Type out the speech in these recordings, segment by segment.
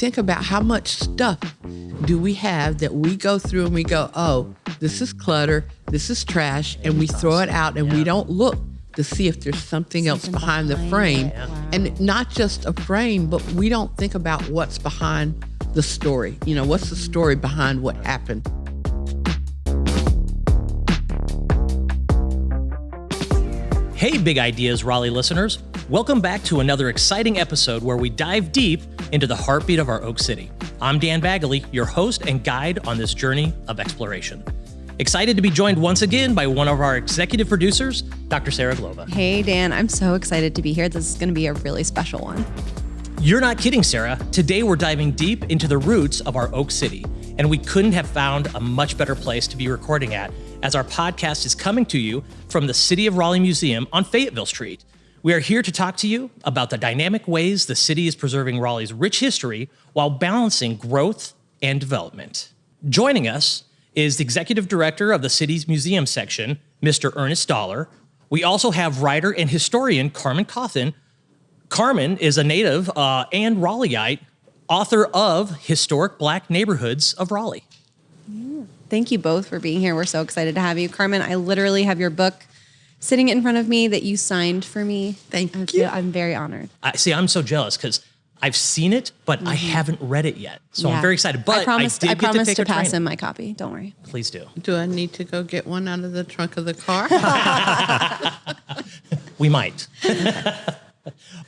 think about how much stuff do we have that we go through and we go, oh, this is clutter, this is trash, and we throw it out and we don't look to see if there's something else behind the frame. And not just a frame, but we don't think about what's behind the story. You know, what's the story behind what happened? Hey, Big Ideas Raleigh listeners. Welcome back to another exciting episode where we dive deep into the heartbeat of our Oak City. I'm Dan Bagley, your host and guide on this journey of exploration. Excited to be joined once again by one of our executive producers, Dr. Sarah Glova. Hey, Dan, I'm so excited to be here. This is going to be a really special one. You're not kidding, Sarah. Today we're diving deep into the roots of our Oak City, and we couldn't have found a much better place to be recording at, as our podcast is coming to you from the City of Raleigh Museum on Fayetteville Street. We are here to talk to you about the dynamic ways the city is preserving Raleigh's rich history while balancing growth and development. Joining us is the executive director of the city's museum section, Mr. Ernest Dollar. We also have writer and historian Carmen Cauthen. Carmen is a native and Raleighite, author of Historic Black Neighborhoods of Raleigh. Thank you both for being here. We're so excited to have you. Carmen, I literally have your book sitting in front of me that you signed for me. Thank you. I'm very honored. I'm so jealous because I've seen it, but I haven't read it yet. So I'm very excited. But I promised did to pass him my copy. Don't worry. Please do. Do I need to go get one out of the trunk of the car? We might.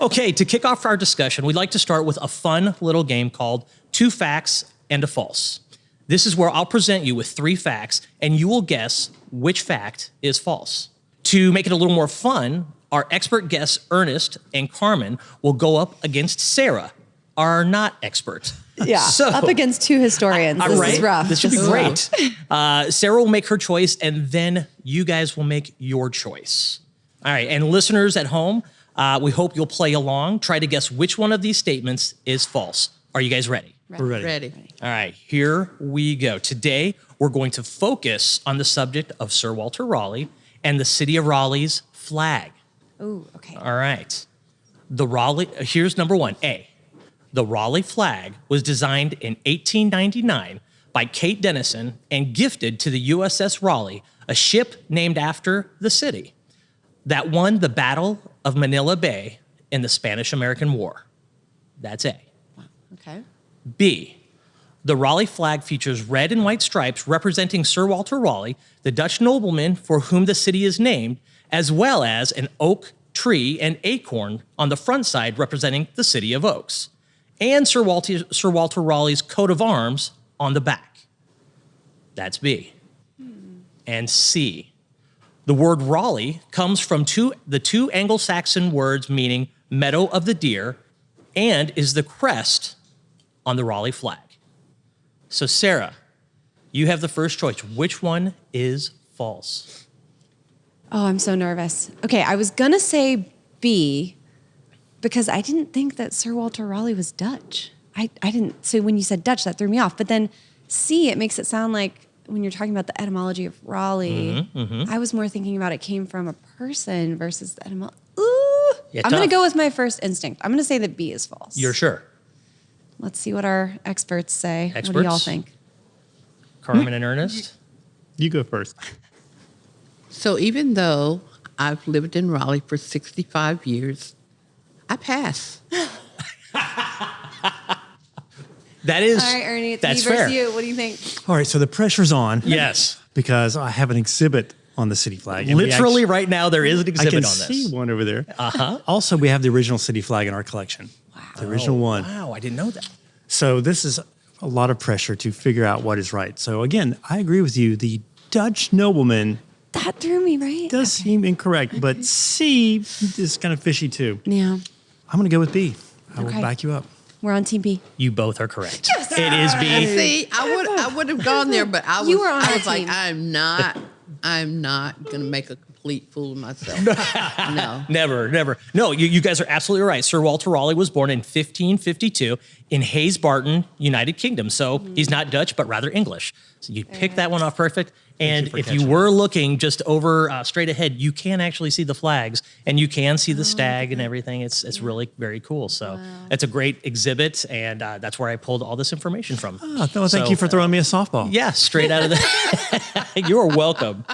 Okay, to kick off our discussion, we'd like to start with a fun little game called Two Facts and a False. This is where I'll present you with three facts, and you will guess which fact is false. To make it a little more fun, our expert guests, Ernest and Carmen, will go up against Sarah, our not expert. Yeah, so, up against two historians. This is rough. This should be great. Sarah will make her choice, and then you guys will make your choice. All right, and listeners at home, we hope you'll play along. Try to guess which one of these statements is false. Are you guys ready? We're ready. All right, here we go. Today, we're going to focus on the subject of Sir Walter Raleigh and the City of Raleigh's flag. Ooh, okay. All right. Here's number one, A. The Raleigh flag was designed in 1899 by Kate Dennison and gifted to the USS Raleigh, a ship named after the city that won the Battle of Manila Bay in the Spanish-American War. That's A. Okay. B. The Raleigh flag features red and white stripes representing Sir Walter Raleigh, the Dutch nobleman for whom the city is named, as well as an oak tree and acorn on the front side representing the city of Oaks, and Sir Walter Raleigh's coat of arms on the back. That's B. And C. The word Raleigh comes from the two Anglo-Saxon words meaning meadow of the deer and is the crest on the Raleigh flag. So Sarah, you have the first choice. Which one is false? Oh, I'm so nervous. Okay, I was going to say B because I didn't think that Sir Walter Raleigh was Dutch. I didn't. So when you said Dutch, that threw me off. But then C, it makes it sound like when you're talking about the etymology of Raleigh, I was more thinking about it came from a person versus the etymology. Ooh. Yeah, I'm going to go with my first instinct. I'm going to say that B is false. You're sure? Let's see what our experts say. Experts? What do y'all think? Carmen and Ernest? You go first. So even though I've lived in Raleigh for 65 years, I pass. That is, all right, Ernie, it's that's me versus fair. you. What do you think? All right, so the pressure's on. Yes. Because I have an exhibit on the city flag. Literally right now, there is an I exhibit can on this. see one over there. Uh-huh. Also, we have the original city flag in our collection. Wow. The original one. Wow, I didn't know that. So this is a lot of pressure to figure out what is right. So again, I agree with you. The Dutch nobleman That threw me, right? does seem incorrect, but C is kind of fishy too. Yeah. I'm going to go with B. I will Okay. back you up. We're on Team B. You both are correct. Yes! It is B. See, I would have gone there, but I was, You were on I our was like, team. I'm not going to make a complete fool of myself. No. Never. No, you guys are absolutely right. Sir Walter Raleigh was born in 1552 in Hayes Barton, United Kingdom. So he's not Dutch, but rather English. So you picked that one off perfect. And for if you catching were looking just over straight ahead, you can actually see the flags and you can see the stag and everything. It's really very cool. So it's a great exhibit, and that's where I pulled all this information from. Oh, well, thank you for throwing me a softball. Yeah, straight out of the. You're welcome.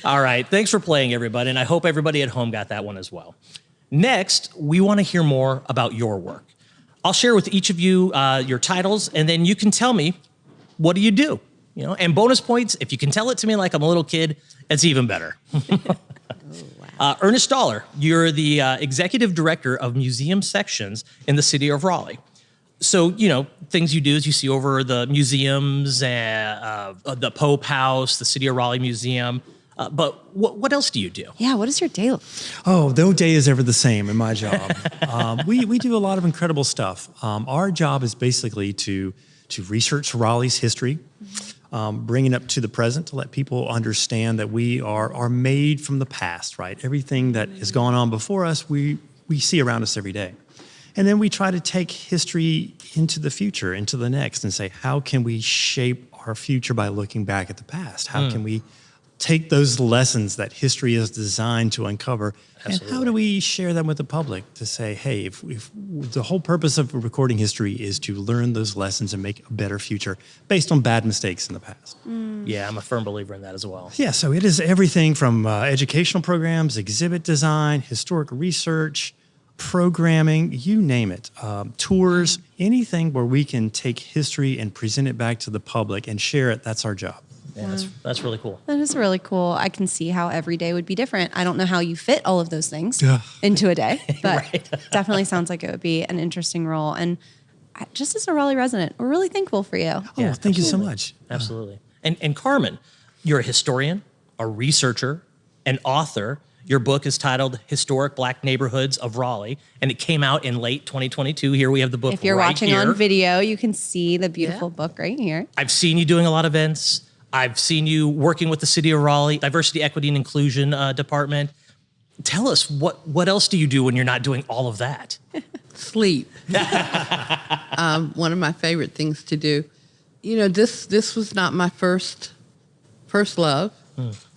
All right, thanks for playing, everybody, and I hope everybody at home got that one as well. Next, we want to hear more about your work. I'll share with each of you your titles, and then you can tell me, what do you do? You know, and bonus points, if you can tell it to me like I'm a little kid, it's even better. Ernest Dollar, you're the executive director of museum sections in the city of Raleigh. So, you know, things you do is you see over the museums, the Pope House, the City of Raleigh Museum. But what else do you do? Yeah, what is your day like? Oh, no day is ever the same in my job. We do a lot of incredible stuff. Our job is basically to research Raleigh's history, bring it up to the present to let people understand that we are made from the past, right? Everything that has gone on before us, we see around us every day. And then we try to take history into the future, into the next, and say, how can we shape our future by looking back at the past? How can we take those lessons that history is designed to uncover, and how do we share them with the public to say, hey, if the whole purpose of recording history is to learn those lessons and make a better future based on bad mistakes in the past. Yeah, I'm a firm believer in that as well. Yeah, so it is everything from educational programs, exhibit design, historic research, programming, you name it, tours, anything where we can take history and present it back to the public and share it, that's our job. Yeah, that's really cool. That is really cool. I can see how every day would be different. I don't know how you fit all of those things into a day, but definitely sounds like it would be an interesting role. And just as a Raleigh resident, we're really thankful for you. Oh, thank you so much. Absolutely. And Carmen, you're a historian, a researcher, an author. Your book is titled Historic Black Neighborhoods of Raleigh, and it came out in late 2022. Here we have the book. If you're right watching here on video, you can see the beautiful book right here. I've seen you doing a lot of events. I've seen you working with the City of Raleigh Diversity, Equity, and Inclusion Department. Tell us, what else do you do when you're not doing all of that? Sleep. One of my favorite things to do. You know, this was not my first love.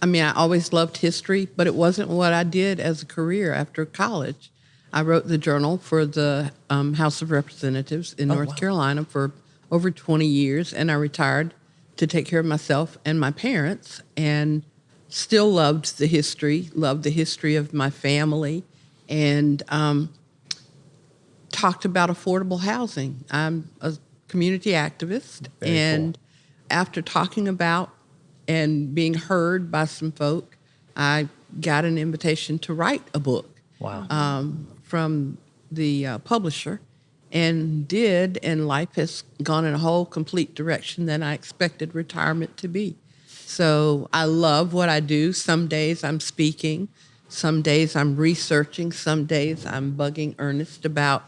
I mean, I always loved history, but it wasn't what I did as a career after college. I wrote the journal for the House of Representatives in North Carolina for over 20 years, and I retired to take care of myself and my parents, and still loved the history of my family, and talked about affordable housing. I'm a community activist, and after talking about and being heard by some folk, I got an invitation to write a book from the publisher, and life has gone in a whole complete direction than I expected retirement to be. So I love what I do. Some days I'm speaking, some days I'm researching, some days I'm bugging Ernest about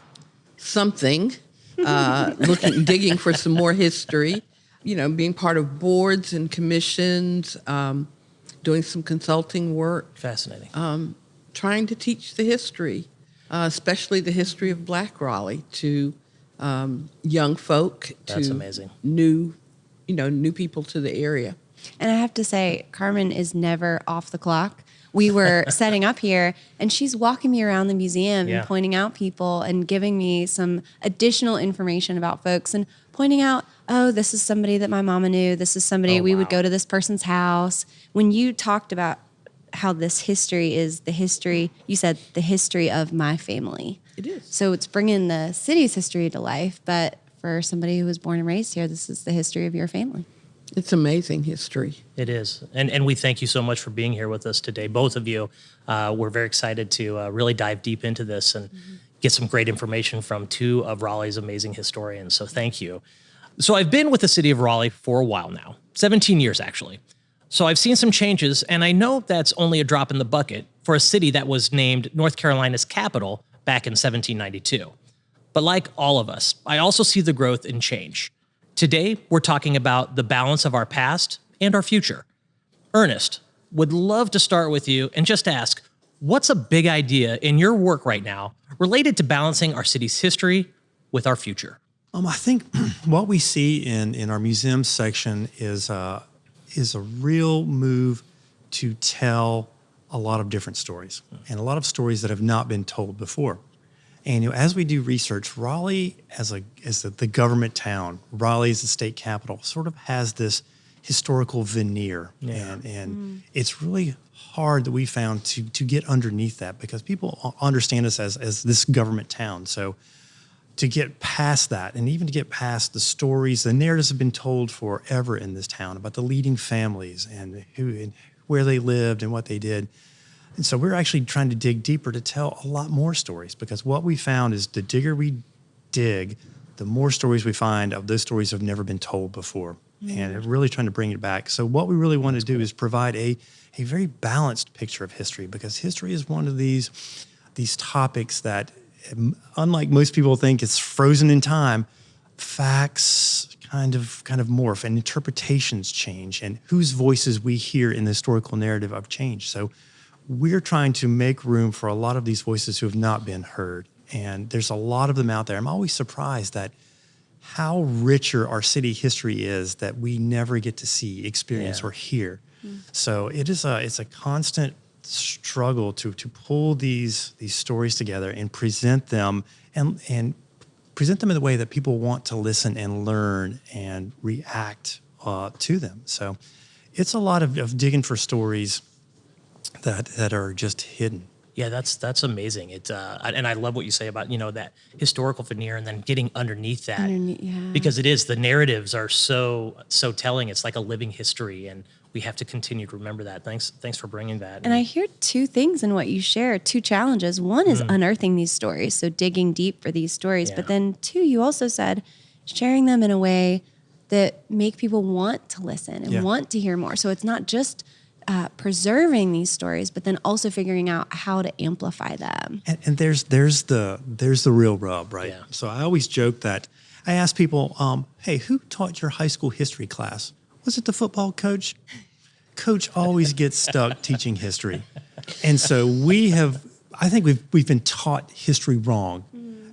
something, digging for some more history, you know, being part of boards and commissions, doing some consulting work. Fascinating. Trying to teach the history, especially the history of Black Raleigh, to young folk, That's to amazing. new people to the area. And I have to say, Carmen is never off the clock. We were setting up here, and she's walking me around the museum and pointing out people and giving me some additional information about folks and pointing out, oh, this is somebody that my mama knew. This is somebody we would go to this person's house. When you talked about how this history is the history, you said the history of my family. It is. So it's bringing the city's history to life, but for somebody who was born and raised here, this is the history of your family. It's amazing history. It is. And we thank you so much for being here with us today, both of you. We're very excited to really dive deep into this and get some great information from two of Raleigh's amazing historians. So thank you. So I've been with the city of Raleigh for a while now, 17 years actually. So I've seen some changes, and I know that's only a drop in the bucket for a city that was named North Carolina's capital back in 1792. But like all of us, I also see the growth and change. Today, we're talking about the balance of our past and our future. Ernest, would love to start with you and just ask, what's a big idea in your work right now related to balancing our city's history with our future? I think what we see in our museum section is is a real move to tell a lot of different stories and a lot of stories that have not been told before. And as we do research, Raleigh as the government town, Raleigh as the state capital, sort of has this historical veneer, and it's really hard that we found to get underneath that, because people understand us as this government town. So to get past that, and even to get past the stories, the narratives have been told forever in this town about the leading families and who and where they lived and what they did. And so we're actually trying to dig deeper to tell a lot more stories, because what we found is the digger we dig, the more stories we find of those stories have never been told before. And we're really trying to bring it back. So what we really want to do is provide a very balanced picture of history, because history is one of these topics that, unlike most people think it's frozen in time, facts kind of morph and interpretations change, and whose voices we hear in the historical narrative have changed. So we're trying to make room for a lot of these voices who have not been heard. And there's a lot of them out there. I'm always surprised that how richer our city history is that we never get to see, experience, or hear. So it's a constant struggle to pull these stories together and present them and present them in the way that people want to listen and learn and react to them. So it's a lot of digging for stories that are just hidden. Yeah, that's amazing. It and I love what you say about that historical veneer, and then getting underneath that, because it is, the narratives are so telling. It's like a living history, and we have to continue to remember that. Thanks for bringing that. And I hear two things in what you share, two challenges. One is unearthing these stories, so digging deep for these stories. But then two, you also said sharing them in a way that make people want to listen and want to hear more. So it's not just preserving these stories, but then also figuring out how to amplify them. And there's the real rub, right? Yeah. So I always joke that I ask people, hey, who taught your high school history class? Was it the football coach? Coach always gets stuck teaching history. And so I think we've been taught history wrong.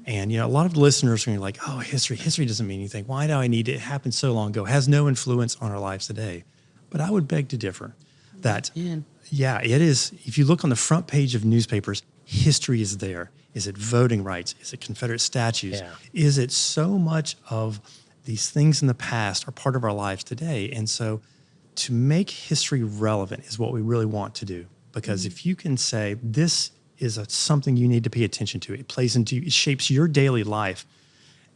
And a lot of the listeners are like, oh, history doesn't mean anything. Why do I need it? It happened so long ago. It has no influence on our lives today. But I would beg to differ. That, it is. If you look on the front page of newspapers, history is there. Is it voting rights? Is it Confederate statues? Yeah. Is it so much of these things in the past are part of our lives today? And so to make history relevant is what we really want to do. Because if you can say, this is something you need to pay attention to, it shapes your daily life,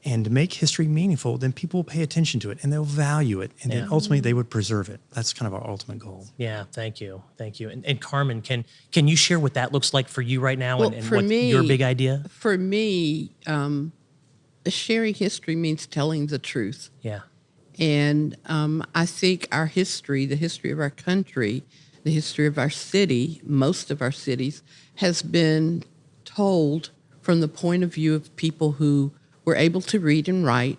and to make history meaningful, then people will pay attention to it and they'll value it. And then ultimately they would preserve it. That's kind of our ultimate goal. Yeah, thank you. And Carmen, can you share what that looks like for you right now, Well, and for what me, your big idea? For me, sharing history means telling the truth. Yeah. And I think our history, the history of our country, the history of our city, most of our cities, has been told from the point of view of people who were able to read and write,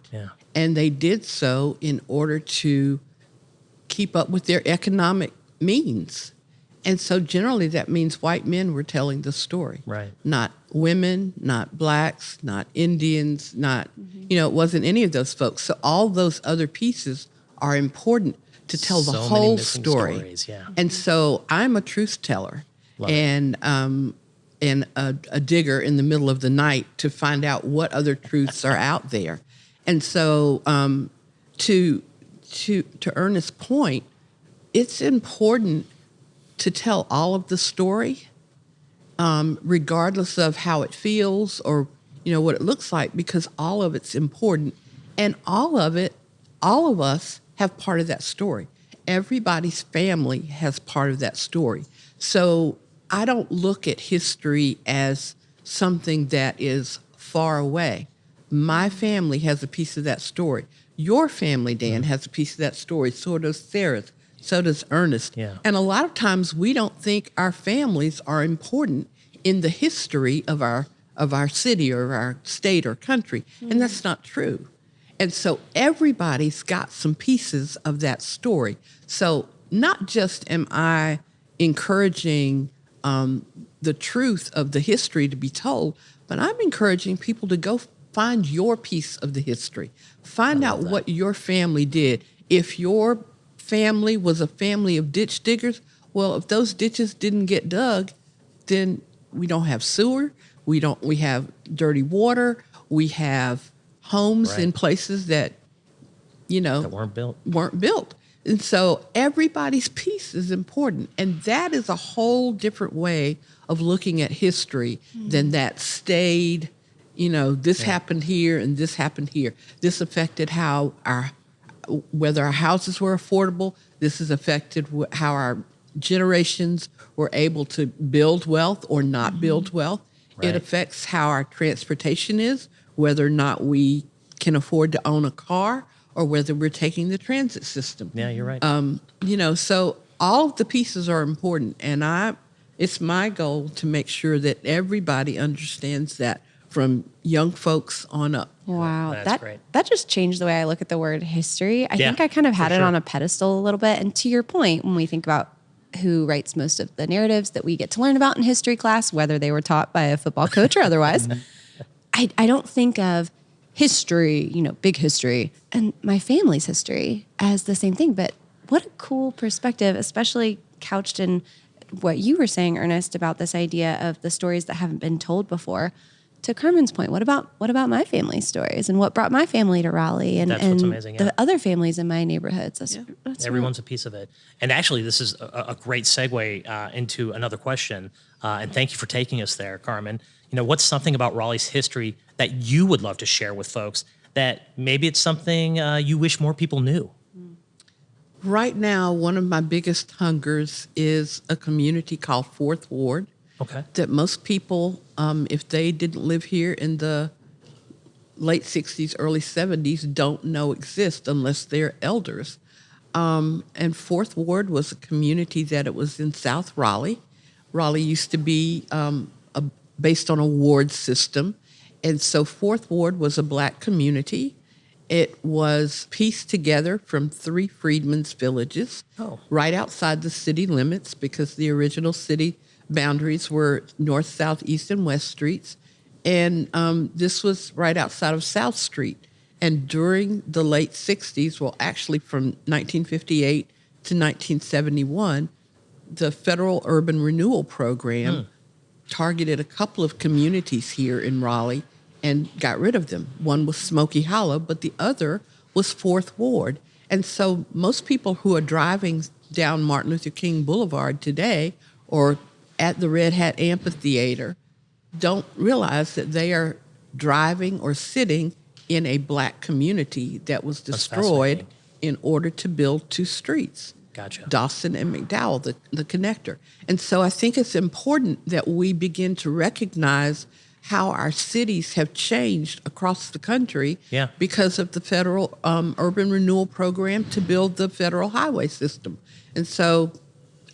and they did so in order to keep up with their economic means. And so generally that means white men were telling the story. Right. Not women, not blacks, not Indians, not, it wasn't any of those folks. So all those other pieces are important to tell the So many whole missing story. stories, yeah. And so I'm a truth teller. Love it. And a digger in the middle of the night to find out what other truths are out there. And so to Ernest's point, it's important to tell all of the story, regardless of how it feels or what it looks like, because all of it's important. And all of us have part of that story. Everybody's family has part of that story. So I don't look at history as something that is far away. My family has a piece of that story. Your family, Dan, has a piece of that story. So does Sarah's. So does Ernest. Yeah. And a lot of times we don't think our families are important in the history of our city or our state or country. And that's not true. And so everybody's got some pieces of that story. So not just am I encouraging the truth of the history to be told, but I'm encouraging people to go find your piece of the history. Find out what your family did. If your family was a family of ditch diggers. Well, if those ditches didn't get dug, then we don't have sewer. We have dirty water. We have homes in places that, That weren't built. And so everybody's piece is important. And that is a whole different way of looking at history than that stayed, this happened here and this happened here. This affected whether our houses were affordable. This has affected how our generations were able to build wealth or not build wealth. Right. It affects how our transportation is, whether or not we can afford to own a car or whether we're taking the transit system. Yeah, you're right. So all of the pieces are important. And it's my goal to make sure that everybody understands that from young folks on up. Wow, That's great. That just changed the way I look at the word history. I think I kind of had for it sure. on a pedestal a little bit. And to your point, when we think about who writes most of the narratives that we get to learn about in history class, whether they were taught by a football coach or otherwise, I don't think of history, big history, and my family's history as the same thing. But what a cool perspective, especially couched in what you were saying, Ernest, about this idea of the stories that haven't been told before. To Carmen's point, what about my family stories and what brought my family to Raleigh and, That's what's and amazing, the yeah. other families in my neighborhoods? That's Everyone's a piece of it. And actually, this is a great segue into another question. And thank you for taking us there, Carmen. What's something about Raleigh's history that you would love to share with folks that maybe it's something you wish more people knew? Right now, one of my biggest hungers is a community called Fourth Ward. Okay. That most people, if they didn't live here in the late 60s, early 70s, don't know exist unless they're elders. And Fourth Ward was a community that it was in South Raleigh. Raleigh used to be based on a ward system. And so Fourth Ward was a black community. It was pieced together from 3 freedmen's villages right outside the city limits because the original city boundaries were north, south, east, and west streets. And this was right outside of South Street. And during the late 60s, well, actually from 1958 to 1971, the Federal Urban Renewal Program targeted a couple of communities here in Raleigh and got rid of them. One was Smoky Hollow, but the other was Fourth Ward. And so most people who are driving down Martin Luther King Boulevard today or at the Red Hat Amphitheater don't realize that they are driving or sitting in a black community that was destroyed in order to build 2 streets. Gotcha. Dawson and McDowell, the connector. And so I think it's important that we begin to recognize how our cities have changed across the country because of the federal urban renewal program to build the federal highway system. And so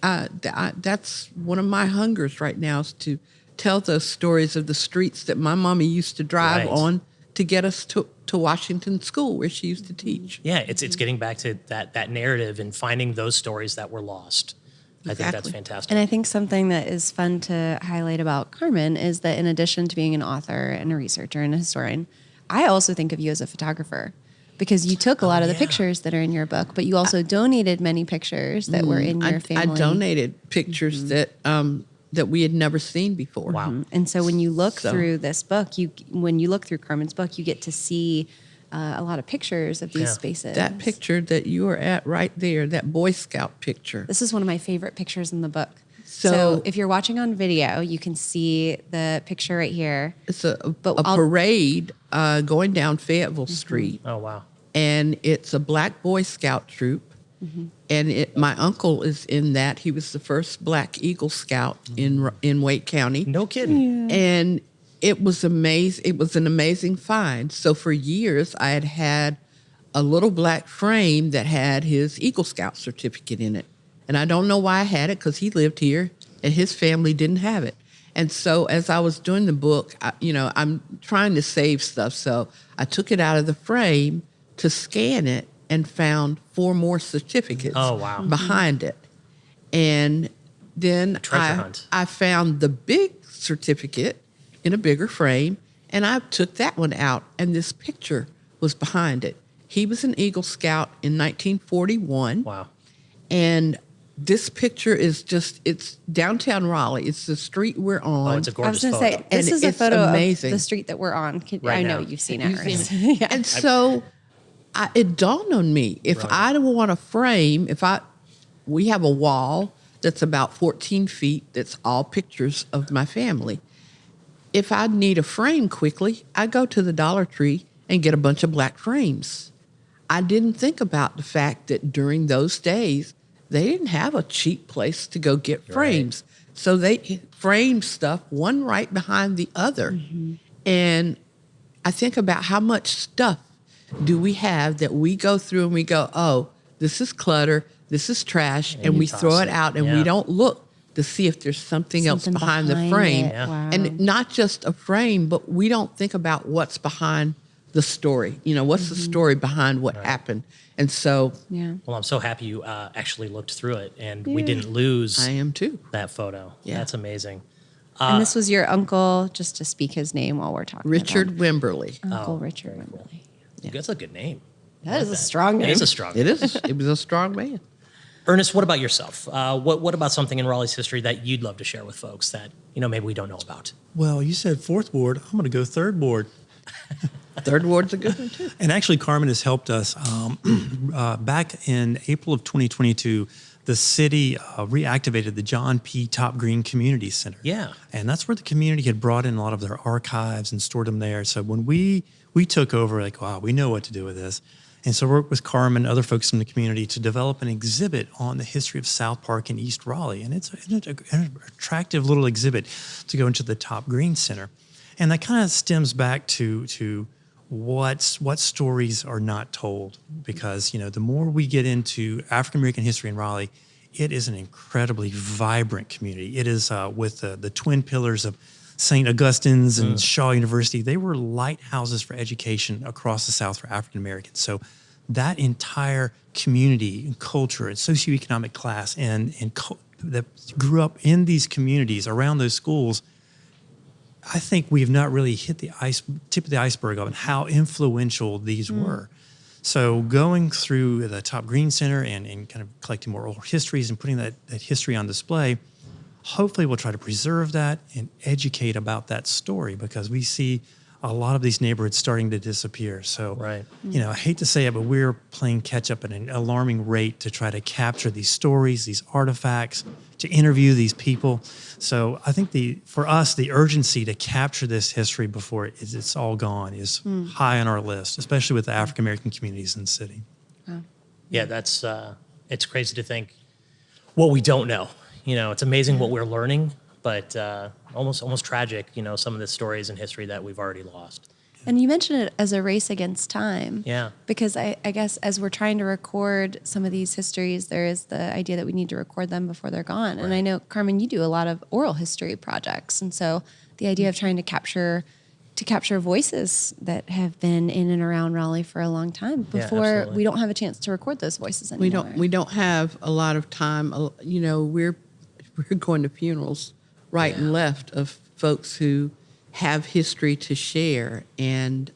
that's one of my hungers right now is to tell those stories of the streets that my mommy used to drive on to get us to Washington School where she used to teach. Yeah, it's getting back to that narrative and finding those stories that were lost. I think that's fantastic. And I think something that is fun to highlight about Carmen is that in addition to being an author and a researcher and a historian, I also think of you as a photographer because you took a lot of the pictures that are in your book, but you also donated many pictures that were in your family. I donated pictures that we had never seen before. Wow. And so when you look through this book, when you look through Carmen's book, you get to see a lot of pictures of these spaces. That picture that you are at right there, that Boy Scout picture. This is one of my favorite pictures in the book. So if you're watching on video, you can see the picture right here. It's a parade going down Fayetteville Street. Oh, wow. And it's a black Boy Scout troop. And my uncle is in that. He was the first black Eagle Scout in Wake County. No kidding. Yeah. And it was amazing. It was an amazing find. So for years, I had a little black frame that had his Eagle Scout certificate in it. And I don't know why I had it because he lived here and his family didn't have it. And so as I was doing the book, I'm trying to save stuff. So I took it out of the frame to scan it and found 4 more certificates behind it. And then I found the big certificate in a bigger frame, and I took that one out, and this picture was behind it. He was an Eagle Scout in 1941. Wow. And this picture is it's downtown Raleigh. It's the street we're on. Oh, it's a I was gorgeous going to photo. say, this And is a it's photo amazing. of the street that we're on. Right I know now. you've seen it. You've seen Ernest. it. Yeah. And so it dawned on me, if I want a frame, we have a wall that's about 14 feet that's all pictures of my family. If I need a frame quickly, I go to the Dollar Tree and get a bunch of black frames. I didn't think about the fact that during those days, they didn't have a cheap place to go get frames. So they framed stuff one right behind the other. Mm-hmm. And I think about how much stuff do we have that we go through and we go, oh, this is clutter, this is trash, and we throw it out and we don't look to see if there's something else Something behind the behind frame. it. Yeah. Wow. And not just a frame, but we don't think about what's behind the story. What's the story behind what happened? And so Yeah. Well, I'm so happy you actually looked through it and we didn't lose I am too. that photo. Yeah. That's amazing. And this was your uncle, just to speak his name while we're talking Richard about Wimberly. Uncle Richard Wimberly. That's a good name. That is a strong name. It is a strong It is. It was a strong man. Ernest, what about yourself? What about something in Raleigh's history that you'd love to share with folks that maybe we don't know about? Well, you said fourth ward. I'm going to go third ward. Third Ward's a good one too. And actually, Carmen has helped us. Back in April of 2022, the city reactivated the John P. Top Green Community Center. Yeah. And that's where the community had brought in a lot of their archives and stored them there. So when we took over, like, wow, we know what to do with this. And so worked with Carmen and other folks in the community to develop an exhibit on the history of South Park in East Raleigh. And it's an attractive little exhibit to go into the Top Green Center. And that kind of stems back to what stories are not told, because the more we get into African American history in Raleigh, it is an incredibly vibrant community. It is with the twin pillars of St. Augustine's and Shaw University. They were lighthouses for education across the South for African Americans. So that entire community and culture and socioeconomic class that grew up in these communities around those schools, I think we have not really hit the tip of the iceberg of how influential these were. So going through the Top Green Center and kind of collecting more oral histories and putting that history on display, hopefully we'll try to preserve that and educate about that story, because we see a lot of these neighborhoods starting to disappear. So, Right. I hate to say it, but we're playing catch up at an alarming rate to try to capture these stories, these artifacts, to interview these people. So I think for us, the urgency to capture this history before it's all gone is high on our list, especially with the African American communities in the city. Yeah, that's it's crazy to think what we don't know. It's amazing what we're learning, but almost tragic, some of the stories and history that we've already lost. And you mentioned it as a race against time. Yeah. Because I guess as we're trying to record some of these histories, there is the idea that we need to record them before they're gone. Right. And I know, Carmen, you do a lot of oral history projects. And so the idea of trying to capture voices that have been in and around Raleigh for a long time before we don't have a chance to record those voices anymore. We don't have a lot of time. We're going to funerals right and left of folks who have history to share, and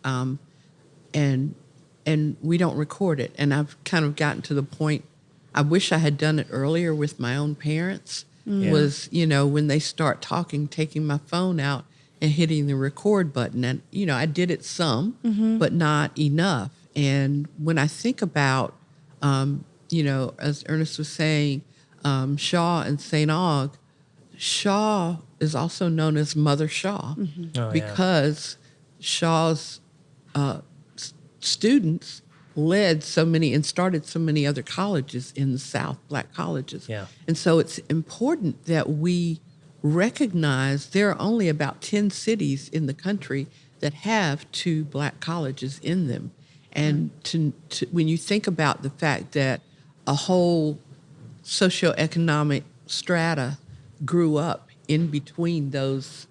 we don't record it. And I've kind of gotten to the point, I wish I had done it earlier with my own parents, was, when they start talking, taking my phone out and hitting the record button. And, I did it some, but not enough. And when I think about, as Ernest was saying, Shaw and St. Aug, Shaw is also known as Mother Shaw because Shaw's students led so many and started so many other colleges in the South, black colleges. Yeah. And so it's important that we recognize there are only about 10 cities in the country that have 2 black colleges in them. And when you think about the fact that a whole socioeconomic strata grew up in between those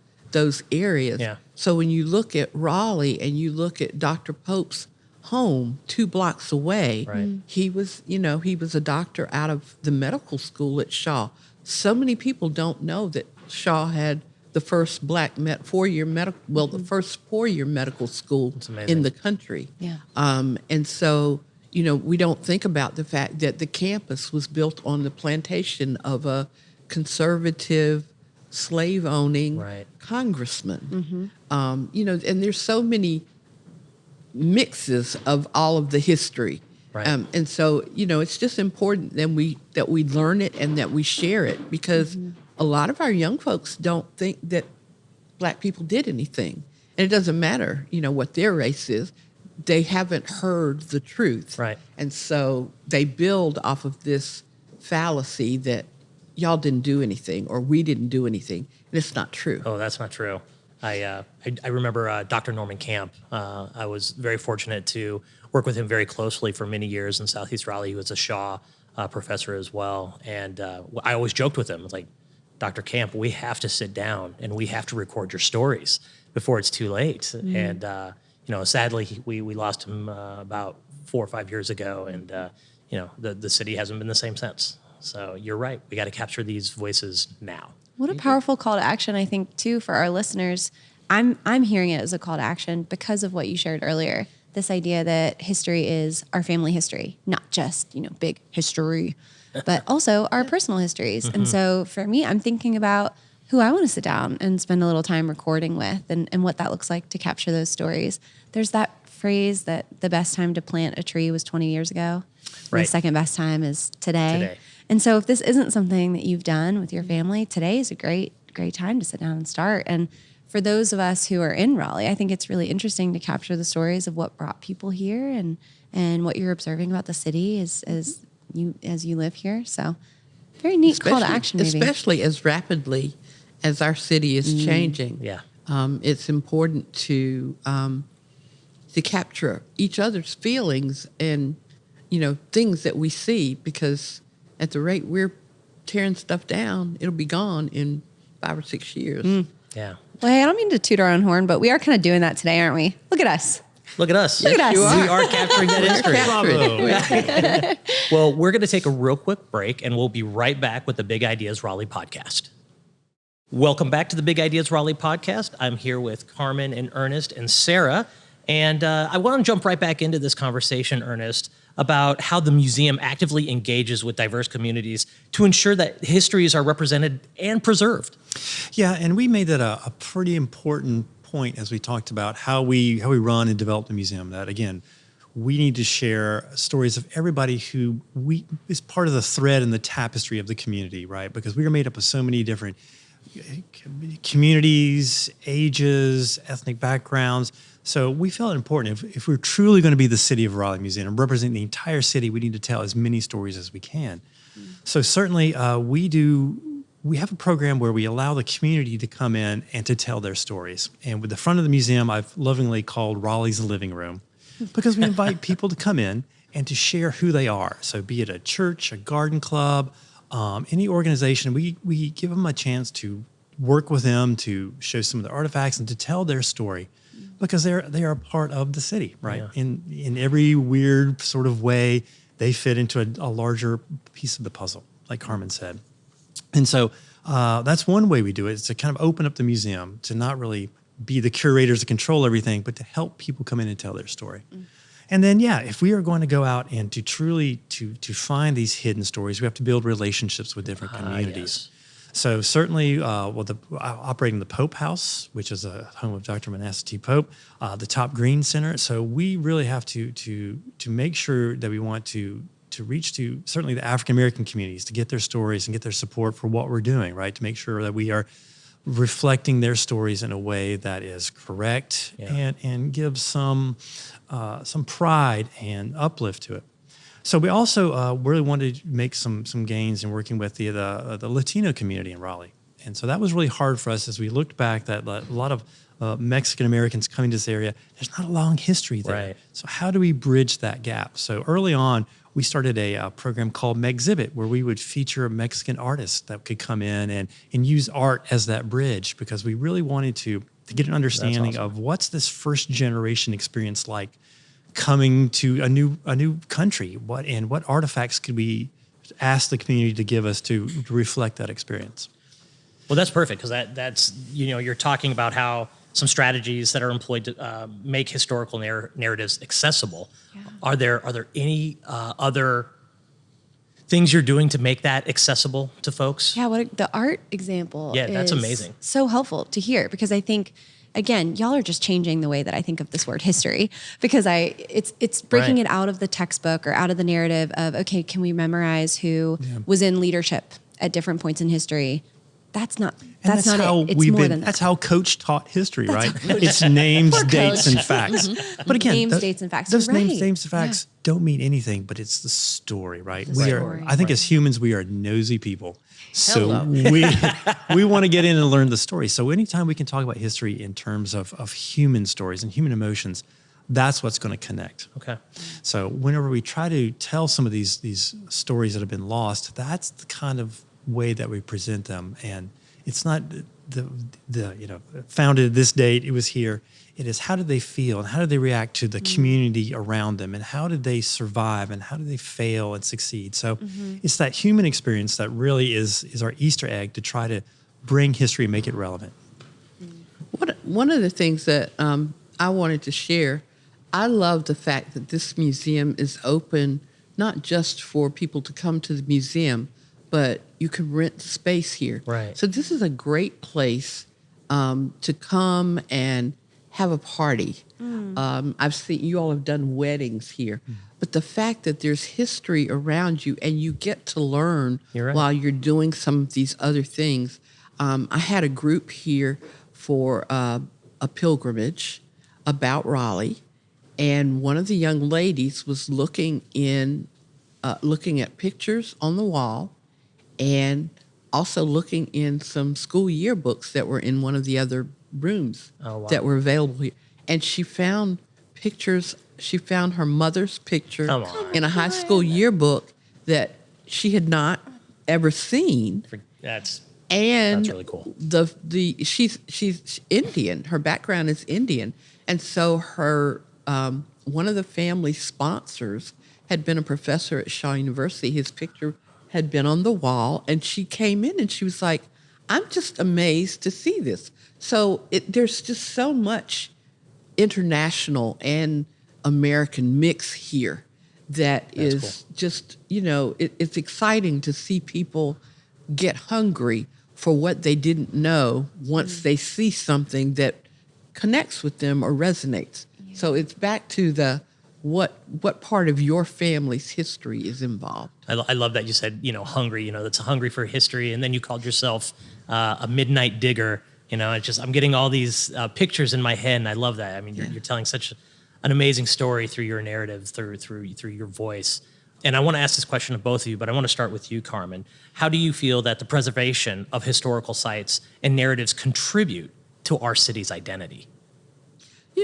areas. Yeah. So when you look at Raleigh and you look at Dr. Pope's home 2 blocks away, Right. he was a doctor out of the medical school at Shaw. So many people don't know that Shaw had the first black the first 4-year medical school amazing. in the country. Yeah. And so, we don't think about the fact that the campus was built on the plantation of a conservative, slave-owning Right. congressman. And there's so many mixes of all of the history. Right. And so, it's just important that we learn it and that we share it, because a lot of our young folks don't think that Black people did anything. And it doesn't matter, what their race is. They haven't heard the truth. Right. And so they build off of this fallacy that y'all didn't do anything or we didn't do anything. And it's not true. Oh, that's not true. I remember Dr. Norman Camp. I was very fortunate to work with him very closely for many years in Southeast Raleigh. He was a Shaw professor as well. And I always joked with him, like, Dr. Camp, we have to sit down and we have to record your stories before it's too late. And, sadly, we lost him about 4 or 5 years ago. And, the city hasn't been the same since. So you're right. We got to capture these voices now. What a powerful call to action, I think, too, for our listeners. I'm hearing it as a call to action because of what you shared earlier. This idea that history is our family history, not just, big history, but also our personal histories. And so for me, I'm thinking about who I want to sit down and spend a little time recording with and what that looks like to capture those stories. There's that phrase that the best time to plant a tree was 20 years ago. Right. The second best time is Today. And so if this isn't something that you've done with your family, today is a great time to sit down and start. And for those of us who are in Raleigh, I think it's really interesting to capture the stories of what brought people here and what you're observing about the city as you live here. So very neat call to action, maybe. Especially as rapidly as our city is changing. Yeah. It's important to capture each other's feelings and, things that we see, because at the rate we're tearing stuff down, it'll be gone in 5 or 6 years. Yeah. Well, hey, I don't mean to toot our own horn, but we are kind of doing that today, aren't we? Look at us. Look at us. Look at us. We are capturing that history. Capture it. Well, we're going to take a real quick break, and we'll be right back with the Big Ideas Raleigh podcast. Welcome back to the Big Ideas Raleigh podcast. I'm here with Carmen and Ernest and Sarah, and I want to jump right back into this conversation, Ernest, about how the museum actively engages with diverse communities to ensure that histories are represented and preserved. Yeah, and we made that a pretty important point as we talked about how we run and develop the museum. That, again, we need to share stories of everybody who is part of the thread in the tapestry of the community, right? Because we are made up of so many different communities, ages, ethnic backgrounds. So we felt it important. If we're truly going to be the City of Raleigh Museum and represent the entire city, we need to tell as many stories as we can. So certainly we have a program where we allow the community to come in and to tell their stories. And with the front of the museum, I've lovingly called Raleigh's Living Room, because we invite people to come in and to share who they are. So be it a church, a garden club, any organization, we give them a chance to work with them, to show some of the artifacts and to tell their story, because they are a part of the city, right? Yeah. In every weird sort of way, they fit into a larger piece of the puzzle, like Carmen said. And so that's one way we do it, is to kind of open up the museum, to not really be the curators to control everything, but to help people come in and tell their story. And then, if we are going to go out and to truly to find these hidden stories, we have to build relationships with different communities. Yes. So certainly, operating the Pope House, which is a home of Dr. Manasseh T. Pope, the Top Green Center. So we really have to make sure that we want to reach to certainly the African American communities, to get their stories and get their support for what we're doing, right? To make sure that we are reflecting their stories in a way that is correct and gives some pride and uplift to it. So we also really wanted to make some gains in working with the Latino community in Raleigh. And so that was really hard for us as we looked back, that a lot of Mexican Americans coming to this area, there's not a long history there. Right. So how do we bridge that gap? So early on, we started a program called Megxhibit, where we would feature Mexican artists that could come in and use art as that bridge, because we really wanted to get an understanding of what's this first generation experience like coming to a new country. What artifacts could we ask the community to give us to reflect that experience? Well, that's perfect, because that's you're talking about how some strategies that are employed to make historical narratives accessible. Yeah. Are there any other things you're doing to make that accessible to folks? Yeah, the art example Yeah, that's is amazing. so helpful to hear, because I think, again, y'all are just changing the way that I think of this word history, because it's breaking Right. it out of the textbook or out of the narrative of, okay, can we memorize who was in leadership at different points in history? That's not it. It's more than that. That's how Coach taught history, right? It's names, dates, and facts. But again, Names, dates, and facts. Those You're names, right. dates, and facts don't mean anything, but it's the story, right? The story. I think as humans, we are nosy people. So Hello. we want to get in and learn the story. So anytime we can talk about history in terms of human stories and human emotions, that's what's going to connect. Okay. So whenever we try to tell some of these stories that have been lost, that's the kind of way that we present them. And it's not the founded this date, it was here. It is, how did they feel and how did they react to the community around them, and how did they survive and how did they fail and succeed? So it's that human experience that really is our Easter egg to try to bring history and make it relevant. One of the things that I wanted to share, I love the fact that this museum is open not just for people to come to the museum, but you can rent space here. Right. So this is a great place to come and have a party. I've seen you all have done weddings here, but the fact that there's history around you and you get to learn You're right. while you're doing some of these other things. I had a group here for a pilgrimage about Raleigh, and one of the young ladies was looking at pictures on the wall, and also looking in some school yearbooks that were in one of the other rooms that were available here. And she found pictures. She found her mother's picture Come on. in a high school yearbook that she had not ever seen. That's And really cool. She's Indian. Her background is Indian, and so her one of the family sponsors had been a professor at Shaw University. His picture had been on the wall, and she came in and she was like, "I'm just amazed to see this." So there's just so much international and American mix here that is just, it's exciting to see people get hungry for what they didn't know once they see something that connects with them or resonates. Yeah. So it's back to the what part of your family's history is involved. I love that you said, hungry, that's hungry for history. And then you called yourself a midnight digger. I'm getting all these pictures in my head, and I love that. I mean, you're telling such an amazing story through your narrative, through your voice. And I want to ask this question of both of you, but I want to start with you, Carmen. How do you feel that the preservation of historical sites and narratives contribute to our city's identity?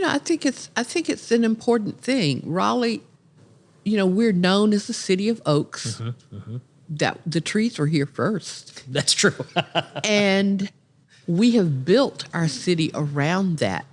I think it's an important thing. Raleigh, we're known as the city of oaks. That the trees were here first. That's true. And we have built our city around that.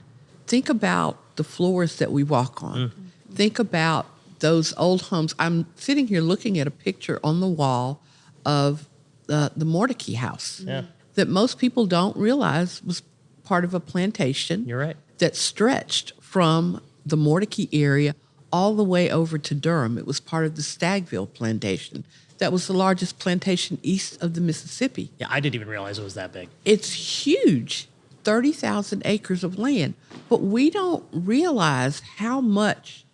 Think about the floors that we walk on. Think about those old homes. I'm sitting here looking at a picture on the wall of the Mordecai house that most people don't realize was part of a plantation. You're right. That stretched from the Mordecai area all the way over to Durham. It was part of the Stagville plantation. That was the largest plantation east of the Mississippi. Yeah, I didn't even realize it was that big. It's huge, 30,000 acres of land. But we don't realize how much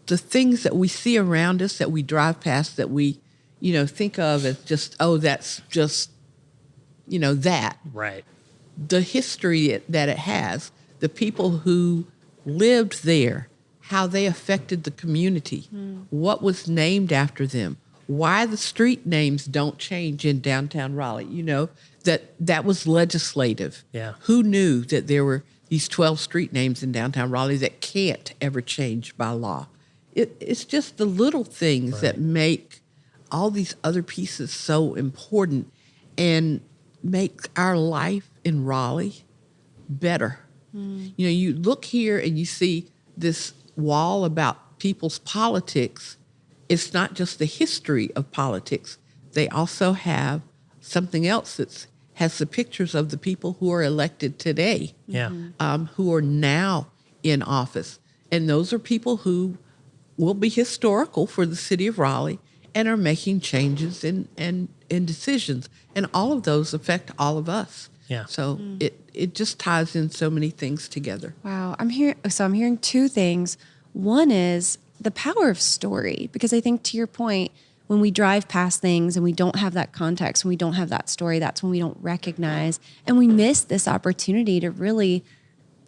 the things that we see around us, that we drive past, that we, think of as just, that's just, that. Right. The history that it has, the people who lived there, how they affected the community, what was named after them, why the street names don't change in downtown Raleigh. That was legislative. Yeah. Who knew that there were these 12 street names in downtown Raleigh that can't ever change by law? It's just the little things that make all these other pieces so important and make our life in Raleigh better. You look here and you see this wall about people's politics. It's not just the history of politics. They also have something else that's has the pictures of the people who are elected today, Yeah. who are now in office. And those are people who will be historical for the city of Raleigh and are making changes and decisions. And all of those affect all of us. Yeah. So it just ties in so many things together. Wow. I'm hearing two things. One is the power of story, because I think to your point, when we drive past things and we don't have that context, when we don't have that story, that's when we don't recognize and we miss this opportunity to really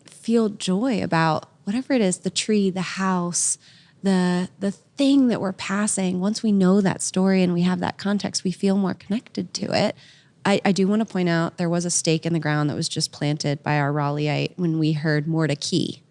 feel joy about whatever it is, the tree, the house, the thing that we're passing. Once we know that story and we have that context, we feel more connected to it. I do want to point out there was a stake in the ground that was just planted by our Raleighite when we heard more to key.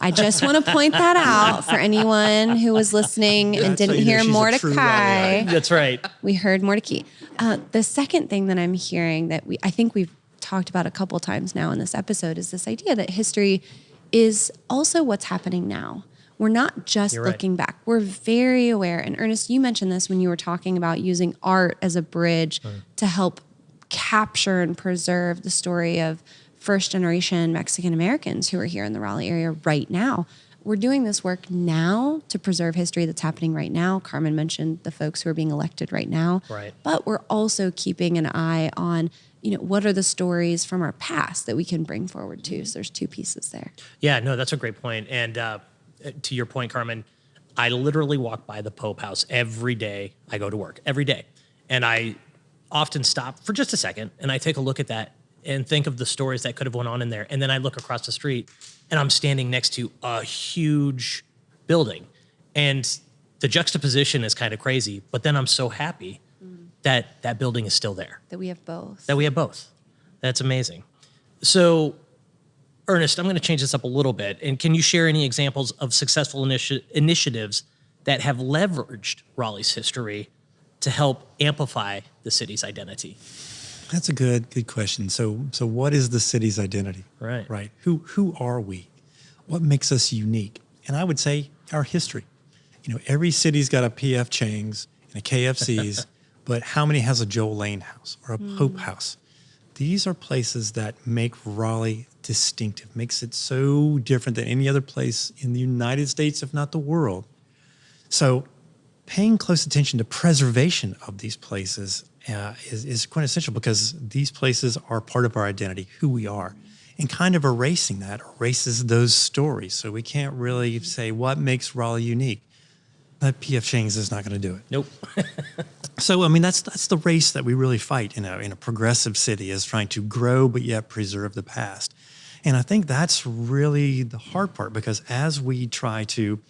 I just want to point that out for anyone who was listening and didn't hear Mordecai. That's right. We heard Mordecai. The second thing that I'm hearing that I think we've talked about a couple times now in this episode is this idea that history is also what's happening now. We're not just looking back. We're very aware. And Ernest, you mentioned this when you were talking about using art as a bridge to help capture and preserve the story of first-generation Mexican Americans who are here in the Raleigh area right now. We're doing this work now to preserve history that's happening right now. Carmen mentioned the folks who are being elected right now. Right. But we're also keeping an eye on, what are the stories from our past that we can bring forward too. So there's two pieces there. Yeah, no, that's a great point. And to your point, Carmen, I literally walk by the Pope House every day I go to work, every day. And I often stop for just a second and I take a look at that and think of the stories that could have went on in there. And then I look across the street and I'm standing next to a huge building. And the juxtaposition is kind of crazy, but then I'm so happy that that building is still there. That we have both. That we have both. That's amazing. So, Ernest, I'm going to change this up a little bit. And can you share any examples of successful initiatives that have leveraged Raleigh's history to help amplify the city's identity? That's a good question. So what is the city's identity? Right. Right. Who are we? What makes us unique? And I would say our history. Every city's got a PF Chang's and a KFC's, but how many has a Joel Lane house or a Pope house? These are places that make Raleigh distinctive, makes it so different than any other place in the United States, if not the world. So paying close attention to preservation of these places is quintessential, because these places are part of our identity, who we are. And kind of erasing that erases those stories. So we can't really say what makes Raleigh unique. But P.F. Chang's is not going to do it. Nope. So, that's the race that we really fight in a progressive city, is trying to grow but yet preserve the past. And I think that's really the hard part, because as we try to,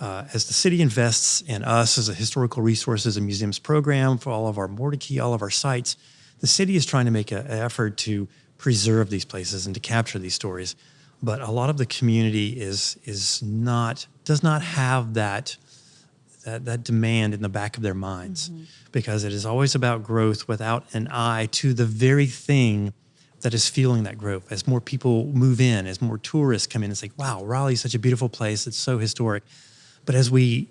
as the city invests in us as a historical resources and museums program for all of our Mordecai, all of our sites, the city is trying to make an effort to preserve these places and to capture these stories. But a lot of the community does not have that demand in the back of their minds, because it is always about growth without an eye to the very thing that is fueling that growth. As more people move in, as more tourists come in and say, wow, Raleigh's such a beautiful place, it's so historic. But as we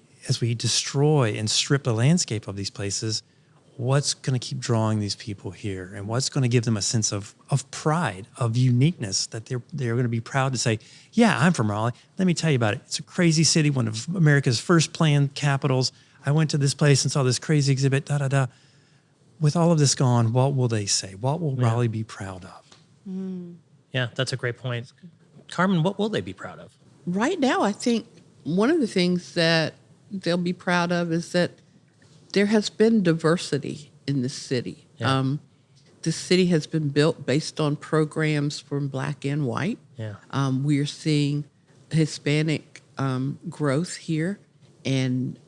destroy and strip the landscape of these places, what's going to keep drawing these people here, and what's going to give them a sense of pride, of uniqueness, that they're going to be proud to say, yeah, I'm from Raleigh. Let me tell you about it. It's a crazy city, one of America's first planned capitals. I went to this place and saw this crazy exhibit, da-da-da. With all of this gone, what will they say? What will Raleigh be proud of? Yeah, that's a great point. Carmen, what will they be proud of? Right now, I think one of the things that they'll be proud of is that there has been diversity in the city. Yeah. The city has been built based on programs from Black and white. Yeah. We're seeing Hispanic growth here and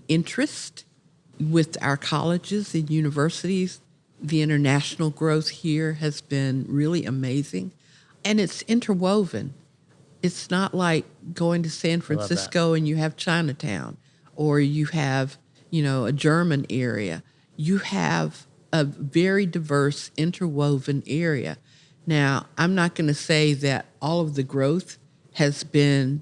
interest with our colleges and universities. The international growth here has been really amazing, and it's interwoven. It's not like going to San Francisco and you have Chinatown, or you have, a German area. You have a very diverse, interwoven area. Now, I'm not going to say that all of the growth has been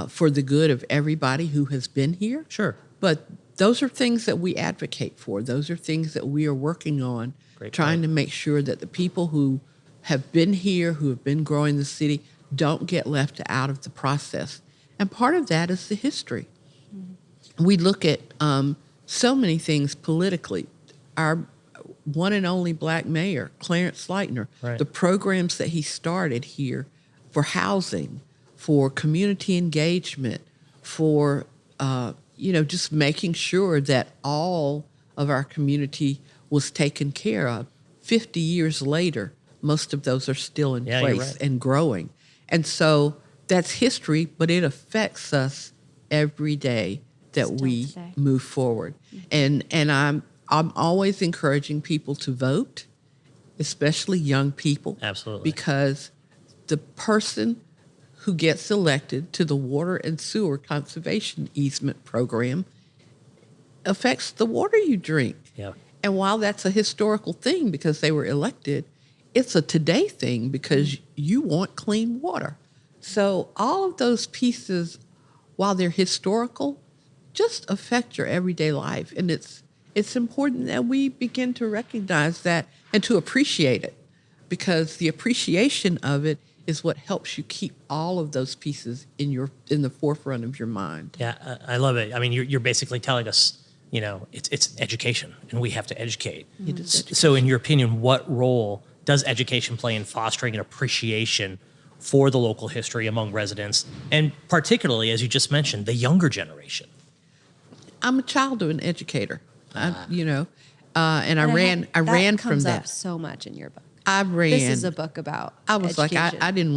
for the good of everybody who has been here. Sure. But those are things that we advocate for. Those are things that we are working on, trying to make sure that the people who have been here, who have been growing the city, don't get left out of the process. And part of that is the history. We look at so many things politically. Our one and only black mayor, Clarence Leitner, the programs that he started here for housing, for community engagement, for just making sure that all of our community was taken care of. 50 years later, most of those are still in place and growing. And so that's history, but it affects us every day that we move forward. And I'm always encouraging people to vote, especially young people. Absolutely. Because the person who gets elected to the Water and Sewer Conservation Easement Program affects the water you drink. Yeah. And while that's a historical thing because they were elected, it's a today thing because you want clean water. So all of those pieces, while they're historical, just affect your everyday life. And it's important that we begin to recognize that and to appreciate it, because the appreciation of it is what helps you keep all of those pieces in the forefront of your mind. Yeah, I love it. I mean, you're basically telling us, it's education, and we have to educate. So in your opinion, what role does education play in fostering an appreciation for the local history among residents, and particularly, as you just mentioned, the younger generation? I'm a child of an educator, and I ran that from comes that up so much in your book. I ran. This is a book about I was education. like, I didn't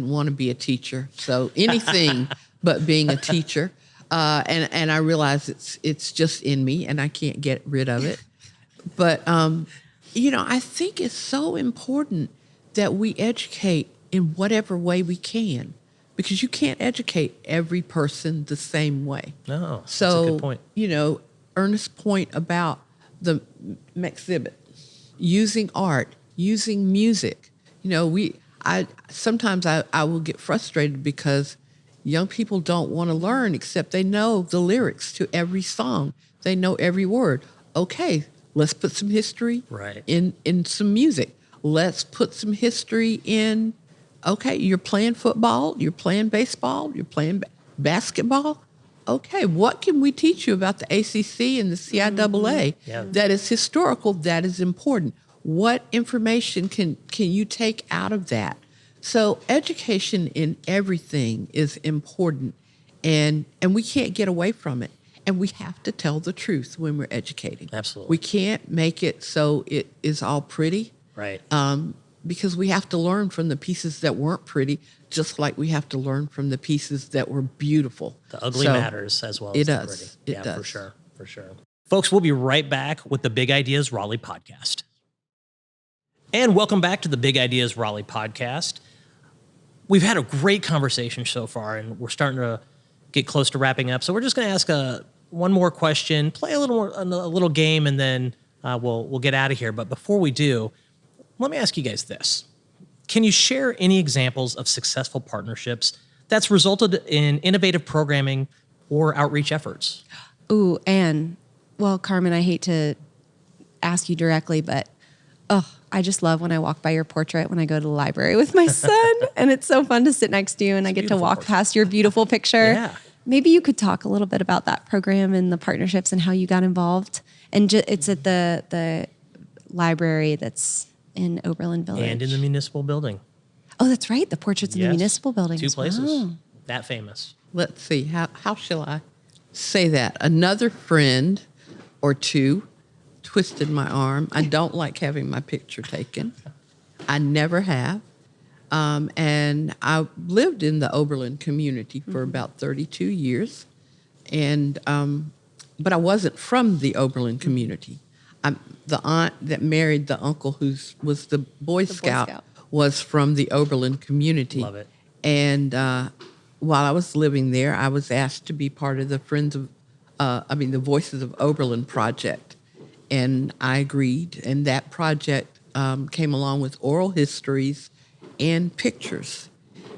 want to be a teacher. So anything but being a teacher. And I realize it's just in me and I can't get rid of it. But, I think it's so important that we educate in whatever way we can, because you can't educate every person the same way. No, that's so, a good point. Ernest's point about the exhibit, using art, using music. Sometimes I will get frustrated because young people don't want to learn except they know the lyrics to every song. They know every word. Okay, let's put some history in some music. Let's put some history in, okay, you're playing football, you're playing baseball, you're playing basketball. Okay, what can we teach you about the ACC and the CIAA that is historical, that is important? What information can you take out of that? So education in everything is important, and we can't get away from it. And we have to tell the truth when we're educating. Absolutely. We can't make it so it is all pretty. Right. Because we have to learn from the pieces that weren't pretty, just like we have to learn from the pieces that were beautiful. The ugly matters as well as the pretty. It does. For sure. Folks, we'll be right back with the Big Ideas Raleigh podcast. And welcome back to the Big Ideas Raleigh podcast. We've had a great conversation so far, and we're starting to get close to wrapping up. So we're just going to ask one more question, play a little game, and then we'll get out of here. But before we do, let me ask you guys this. Can you share any examples of successful partnerships that's resulted in innovative programming or outreach efforts? Ooh, Carmen, I hate to ask you directly, but I just love when I walk by your portrait when I go to the library with my son, and it's so fun to sit next to you and I get to walk past your beautiful picture. Yeah. Maybe you could talk a little bit about that program and the partnerships and how you got involved. And it's at the library that's in Oberlin Village. And in the municipal building. Oh, that's right. The portrait's in the municipal building. 2 places. Wow. That famous. Let's see, how shall I say that? Another friend or two twisted my arm. I don't like having my picture taken. I never have. And I lived in the Oberlin community for about 32 years. And but I wasn't from the Oberlin community. The aunt that married the uncle who was the Boy Scout was from the Oberlin community. Love it. And while I was living there, I was asked to be part of the the Voices of Oberlin project. And I agreed. And that project came along with oral histories and pictures.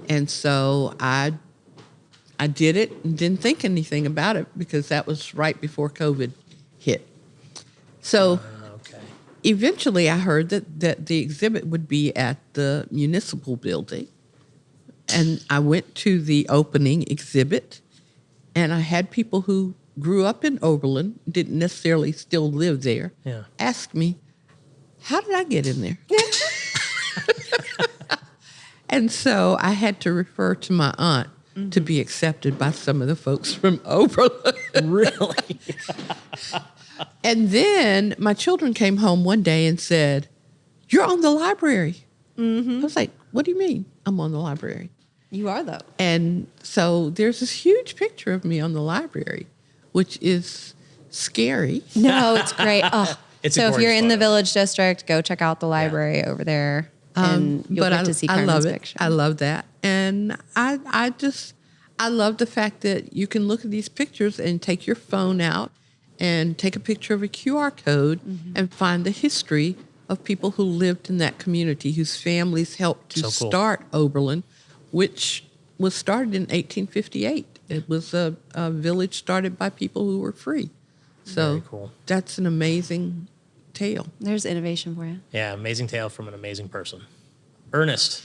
And so I I did it and didn't think anything about it because that was right before COVID hit. So Okay. eventually I heard that the exhibit would be at the municipal building. And I went to the opening exhibit, and I had people who grew up in Oberlin, didn't necessarily still live there, ask me, how did I get in there? And so I had to refer to my aunt to be accepted by some of the folks from Oberlin. Really? And then my children came home one day and said, you're on the library. I was like, what do you mean I'm on the library? You are, though. And so there's this huge picture of me on the library, which is scary. No, it's great. Oh. It's a So if you're gorgeous in the photo. Village District, go check out the library over there, and you'll get to see I Carmen's love it. picture. I love that. And I love the fact that you can look at these pictures and take your phone out and take a picture of a QR code and find the history of people who lived in that community, whose families helped to So cool. start Oberlin, which was started in 1858. It was a village started by people who were free. So Very cool. that's an amazing tale. There's innovation for you. Yeah, amazing tale from an amazing person. Ernest.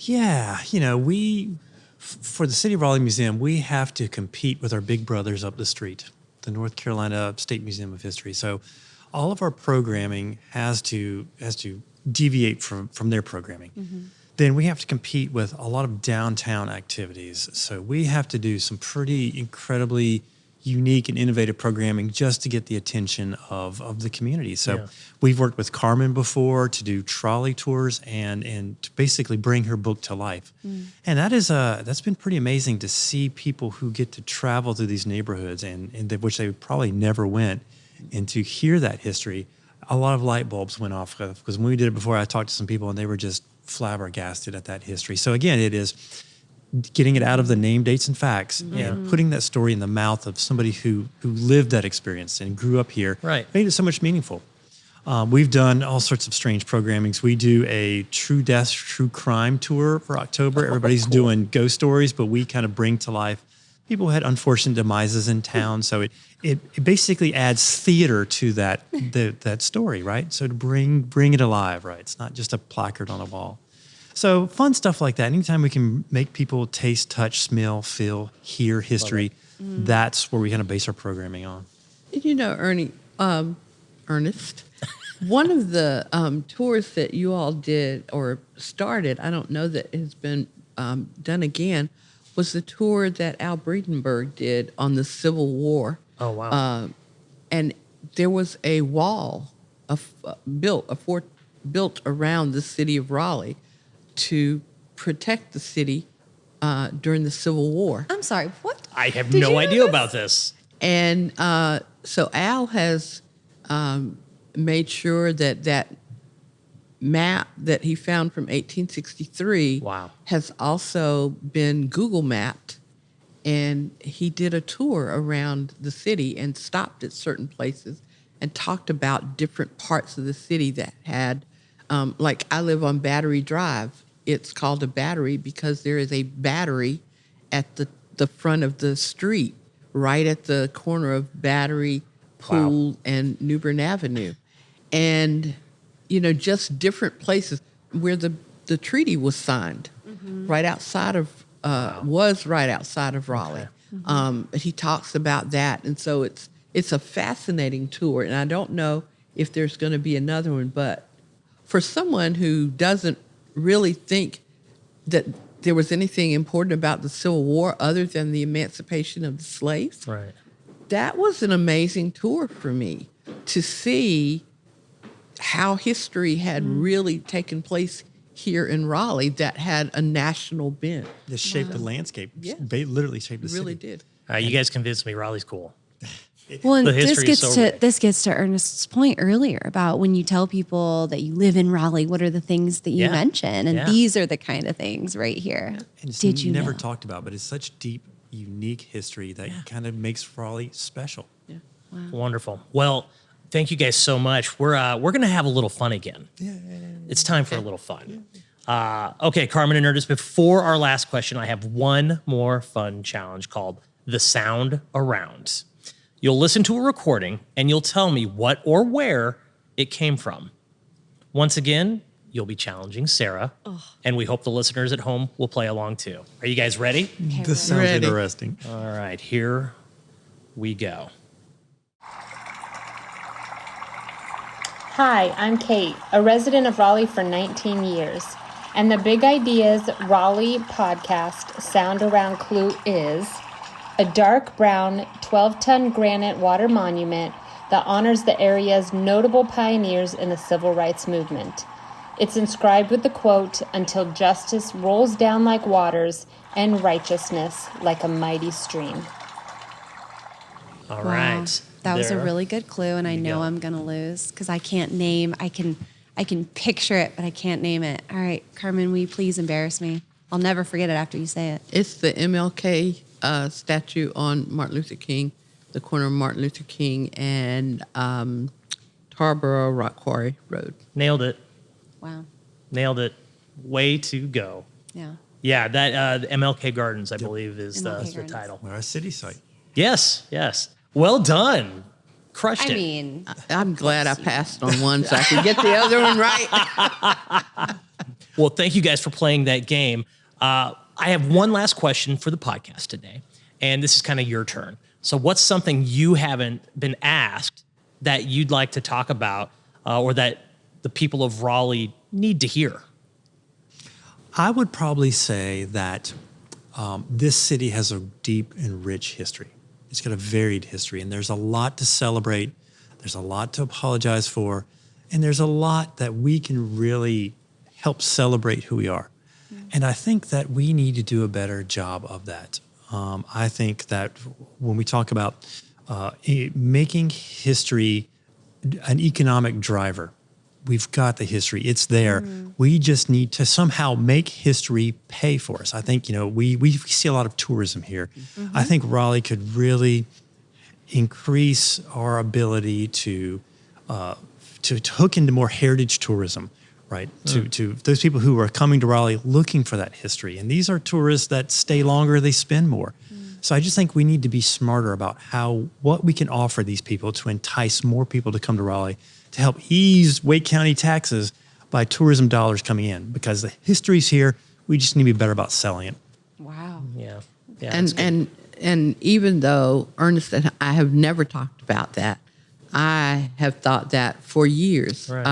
Yeah, for the City of Raleigh Museum, we have to compete with our big brothers up the street, the North Carolina State Museum of History. So all of our programming has to deviate from their programming. Then we have to compete with a lot of downtown activities. So we have to do some pretty incredibly unique and innovative programming just to get the attention of the community. So we've worked with Carmen before to do trolley tours and to basically bring her book to life. And that's been pretty amazing to see people who get to travel through these neighborhoods which they probably never went, and to hear that history. A lot of light bulbs went off because when we did it before, I talked to some people and they were just flabbergasted at that history. So again, it is getting it out of the name, dates, and facts, and putting that story in the mouth of somebody who lived that experience and grew up here, made it so much meaningful. We've done all sorts of strange programmings. We do a true death, true crime tour for October. Everybody's doing ghost stories, but we kind of bring to life people who had unfortunate demises in town. So it basically adds theater to that story, right? So to bring it alive, right? It's not just a placard on a wall. So fun stuff like that. Anytime we can make people taste, touch, smell, feel, hear history, that's where we kind of base our programming on. Ernest, one of the tours that you all did or started, I don't know that it has been done again, was the tour that Al Breedenberg did on the Civil War. Oh, wow. And there was a wall built around the city of Raleigh to protect the city during the Civil War. I'm sorry, what? I have Did you no know idea this? about this. And so Al has made sure that map that he found from 1863 has also been Google mapped. And he did a tour around the city and stopped at certain places and talked about different parts of the city that had, like I live on Battery Drive. It's called a battery because there is a battery at the front of the street, right at the corner of Battery, Pool, and New Bern Avenue. And, just different places where the treaty was signed, right outside of, was right outside of Raleigh. He talks about that. And so it's a fascinating tour. And I don't know if there's going to be another one, but for someone who doesn't really think that there was anything important about the Civil War other than the emancipation of the slaves, that was an amazing tour for me to see how history had really taken place here in Raleigh that had a national bent. It shaped the landscape. Yeah. Literally shaped the city. Really did. You guys convinced me Raleigh's cool. Well, and The this history is gets so to rich. this gets to Ernest's point earlier about when you tell people that you live in Raleigh, what are the things that you mention? And these are the kind of things right here. And it's Did you never know? talked about, but it's such deep, unique history that kind of makes Raleigh special. Yeah. Wonderful. Well, thank you guys so much. We're going to have a little fun again. It's time for a little fun. Okay, Carmen and Ernest, before our last question, I have one more fun challenge called The Sound Around. You'll listen to a recording and you'll tell me what or where it came from. Once again, you'll be challenging Sarah, and we hope the listeners at home will play along too. Are you guys ready? Okay, This sounds Ready. interesting. All right, here we go. Hi, I'm Kate, a resident of Raleigh for 19 years, and the Big Ideas Raleigh podcast sound around clue is a dark brown 12-ton granite water monument that honors the area's notable pioneers in the civil rights movement. It's inscribed with the quote, "Until justice rolls down like waters and righteousness like a mighty stream." All Wow. right. That was a There really good clue, and I you know go. I'm gonna lose because I can't name. I can picture it, but I can't name it. All right, Carmen, will you please embarrass me? I'll never forget it after you say it. It's the MLK statue on Martin Luther King, the corner of Martin Luther King and Tarboro Rock Quarry Road. Nailed it. Wow. Nailed it. Way to go. Yeah. Yeah, that the MLK Gardens, I believe, is MLK the Gardens. title. Our city site. Yes, yes. Well done. Crushed I it. mean, I'm glad I passed on one so I could get the other one right. Well, thank you guys for playing that game. I have one last question for the podcast today, and this is kind of your turn. So what's something you haven't been asked that you'd like to talk about or that the people of Raleigh need to hear? I would probably say that this city has a deep and rich history. It's got a varied history, and there's a lot to celebrate. There's a lot to apologize for, and there's a lot that we can really help celebrate who we are. And I think that we need to do a better job of that. I think that when we talk about making history an economic driver, we've got the history. It's there. We just need to somehow make history pay for us. I think, we see a lot of tourism here. I think Raleigh could really increase our ability to hook into more heritage tourism, right? To those people who are coming to Raleigh looking for that history. And these are tourists that stay longer, they spend more. So I just think we need to be smarter about what we can offer these people to entice more people to come to Raleigh, to help ease Wake County taxes by tourism dollars coming in, because the history's here. We just need to be better about selling it. wow. Yeah. Yeah. that's And good. and even though Ernest and I have never talked about that, I have thought that for years. Right.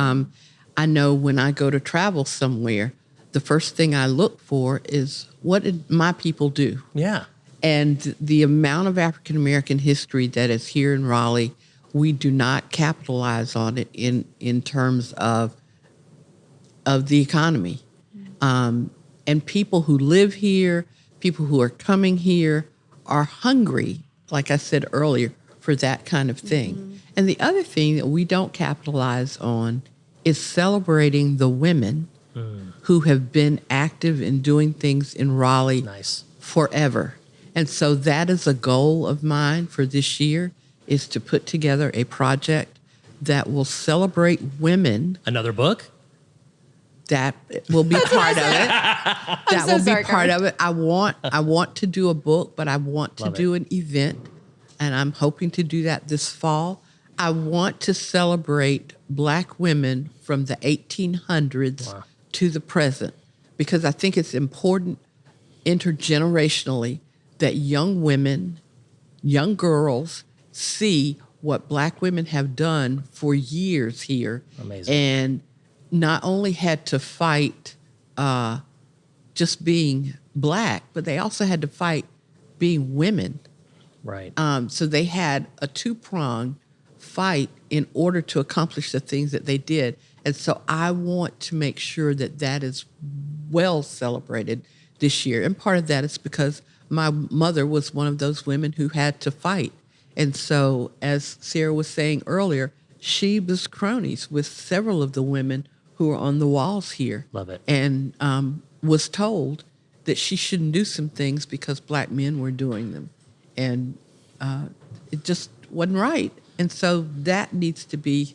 I know when I go to travel somewhere, the first thing I look for is what did my people do? Yeah. And the amount of African American history that is here in Raleigh, we do not capitalize on it in terms of the economy. And people who live here, people who are coming here, are hungry, like I said earlier, for that kind of thing. And the other thing that we don't capitalize on is celebrating the women who have been active in doing things in Raleigh Nice. forever. And so that is a goal of mine for this year, is to put together a project that will celebrate women. Another book? That will be part of it. That so will be sorry, part Carmen. of it. I want to do a book, but I want to Love do an event, and I'm hoping to do that this fall. I want to celebrate Black women from the 1800s Wow. to the present, because I think it's important intergenerationally that young women, young girls see what Black women have done for years here. Amazing. And not only had to fight just being Black, but they also had to fight being women. Right. So they had a two-pronged fight in order to accomplish the things that they did. And so I want to make sure that that is well celebrated this year. And part of that is because my mother was one of those women who had to fight. And so, as Sarah was saying earlier, she was cronies with several of the women who are on the walls here. Love it. And was told that she shouldn't do some things because Black men were doing them. And it just wasn't right. And so that needs to be,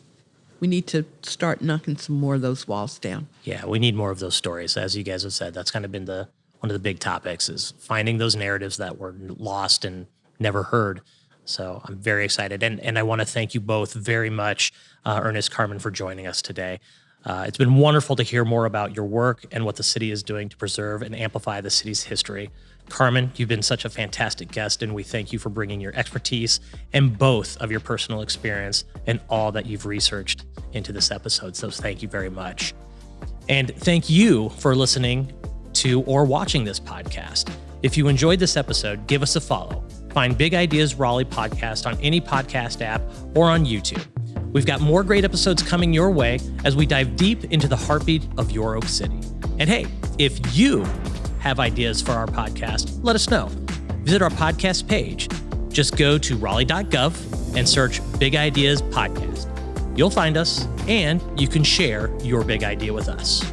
we We need to start knocking some more of those walls down. Yeah, we need more of those stories. As you guys have said, that's kind of been one of the big topics is finding those narratives that were lost and never heard. So I'm very excited. And I want to thank you both very much, Ernest, Carmen, for joining us today. It's been wonderful to hear more about your work and what the city is doing to preserve and amplify the city's history. Carmen, you've been such a fantastic guest, and we thank you for bringing your expertise and both of your personal experience and all that you've researched into this episode. So thank you very much. And thank you for listening to or watching this podcast. If you enjoyed this episode, give us a follow. Find Big Ideas Raleigh podcast on any podcast app or on YouTube. We've got more great episodes coming your way as we dive deep into the heartbeat of your Oak City. And hey, if you have ideas for our podcast, let us know. Visit our podcast page. Just go to raleigh.gov and search Big Ideas Podcast. You'll find us, and you can share your big idea with us.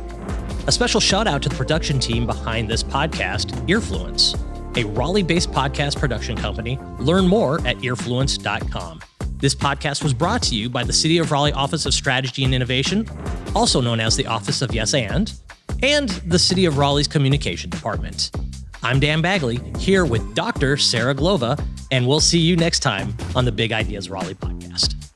A special shout out to the production team behind this podcast, Earfluence, a Raleigh-based podcast production company. Learn more at earfluence.com. This podcast was brought to you by the City of Raleigh Office of Strategy and Innovation, also known as the Office of Yes and the City of Raleigh's Communication Department. I'm Dan Bagley, here with Dr. Sarah Glova, and we'll see you next time on the Big Ideas Raleigh podcast.